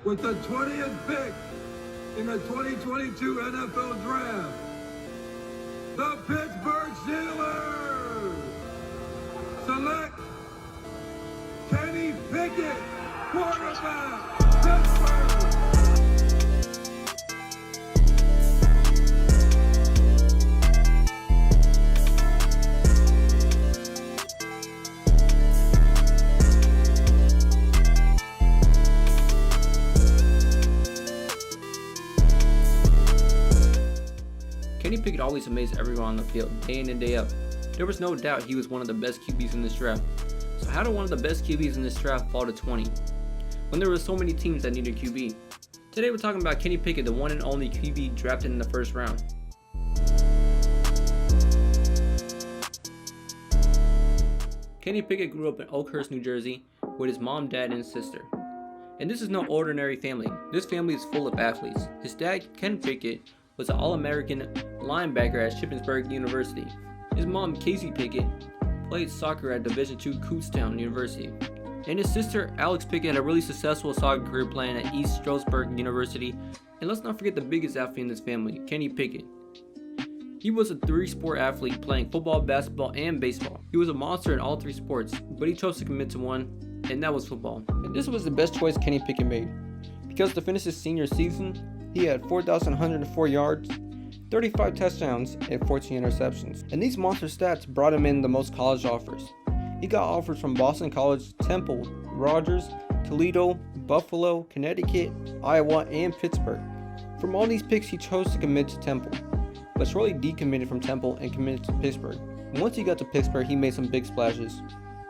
with the 20th pick in the 2022 NFL Draft, the Pittsburgh Steelers select Kenny Pickett, quarterback, Pittsburgh. Kenny Pickett always amazed everyone on the field, day in and day out. There was no doubt he was one of the best QBs in this draft. So how did one of the best QBs in this draft fall to 20, when there were so many teams that needed QB? Today we're talking about Kenny Pickett, the one and only QB drafted in the first round. Kenny Pickett grew up in Oakhurst, New Jersey, with his mom, dad, and sister. And this is no ordinary family. This family is full of athletes. His dad, Ken Pickett, was an All-American linebacker at Shippensburg University. His mom, Casey Pickett, played soccer at Division II Kutztown University. And his sister, Alex Pickett, had a really successful soccer career playing at East Stroudsburg University. And let's not forget the biggest athlete in this family, Kenny Pickett. He was a three-sport athlete playing football, basketball, and baseball. He was a monster in all three sports, but he chose to commit to one, and that was football. And this was the best choice Kenny Pickett made, because to finish his senior season, he had 4,104 yards, 35 touchdowns, and 14 interceptions. And these monster stats brought him in the most college offers. He got offers from Boston College, Temple, Rogers, Toledo, Buffalo, Connecticut, Iowa, and Pittsburgh. From all these picks, he chose to commit to Temple, but shortly decommitted from Temple and committed to Pittsburgh. Once he got to Pittsburgh, he made some big splashes.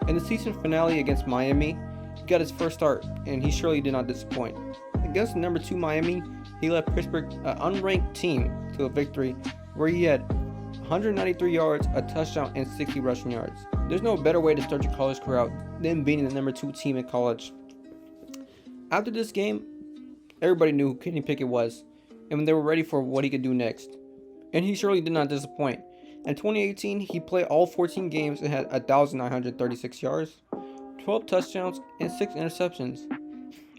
In the season finale against Miami, he got his first start, and he surely did not disappoint. Against the number 2 Miami, he led Pittsburgh, an unranked team, to a victory where he had 193 yards, a touchdown, and 60 rushing yards. There's no better way to start your college career out than beating the number 2 team in college. After this game, everybody knew who Kenny Pickett was, and they were ready for what he could do next. And he surely did not disappoint. In 2018, he played all 14 games and had 1,936 yards, 12 touchdowns, and 6 interceptions.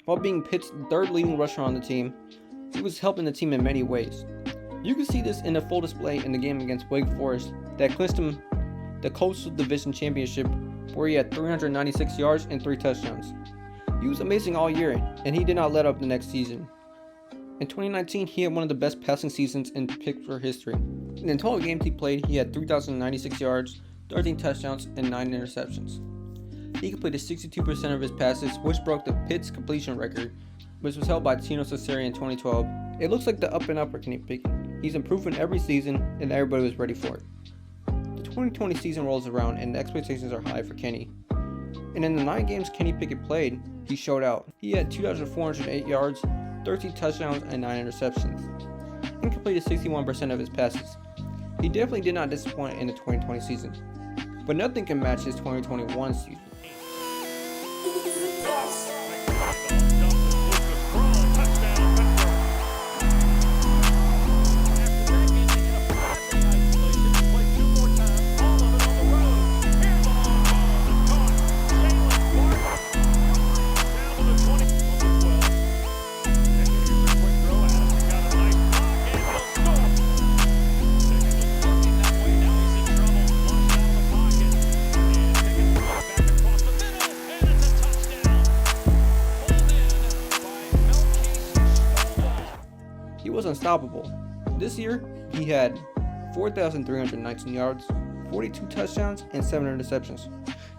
While being Pitt's third leading rusher on the team, he was helping the team in many ways. You can see this in a full display in the game against Wake Forest that clinched him the Coastal Division Championship, where he had 396 yards and 3 touchdowns. He was amazing all year, and he did not let up the next season. In 2019, he had one of the best passing seasons in Pittsburgh history. In the total games he played, he had 3,096 yards, 13 touchdowns, and 9 interceptions. He completed 62% of his passes, which broke the Pitt's completion record, which was held by Tino Cesare in 2012. It looks like the up and up for Kenny Pickett. He's improving every season, and everybody was ready for it. The 2020 season rolls around, and the expectations are high for Kenny. And in the 9 games Kenny Pickett played, he showed out. He had 2,408 yards, 13 touchdowns, and 9 interceptions, and completed 61% of his passes. He definitely did not disappoint in the 2020 season, but nothing can match his 2021 season. He was unstoppable. This year, he had 4,319 yards, 42 touchdowns, and 7 interceptions,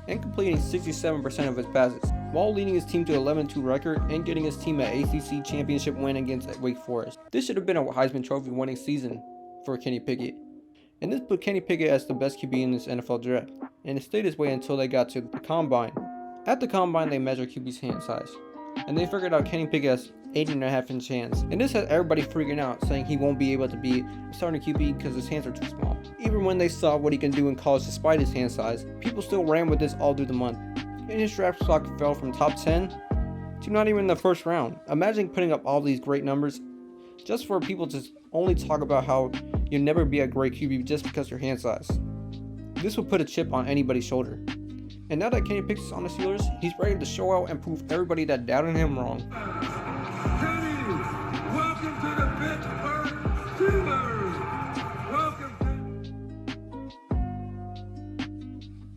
and completing 67% of his passes, while leading his team to an 11-2 record and getting his team an ACC championship win against Wake Forest. This should have been a Heisman Trophy winning season for Kenny Pickett, and this put Kenny Pickett as the best QB in this NFL draft, and it stayed this way until they got to the Combine. At the Combine, they measured QB's hand size, and they figured out Kenny Pickett has 8.5-inch hands. And this had everybody freaking out, saying he won't be able to be a starting QB because his hands are too small. Even when they saw what he can do in college despite his hand size, people still ran with this all through the month. And his draft stock fell from top 10 to not even the first round. Imagine putting up all these great numbers just for people to only talk about how you'll never be a great QB just because of your hand size. This would put a chip on anybody's shoulder. And now that Kenny Pickett's on the Steelers, he's ready to show out and prove everybody that doubted him wrong.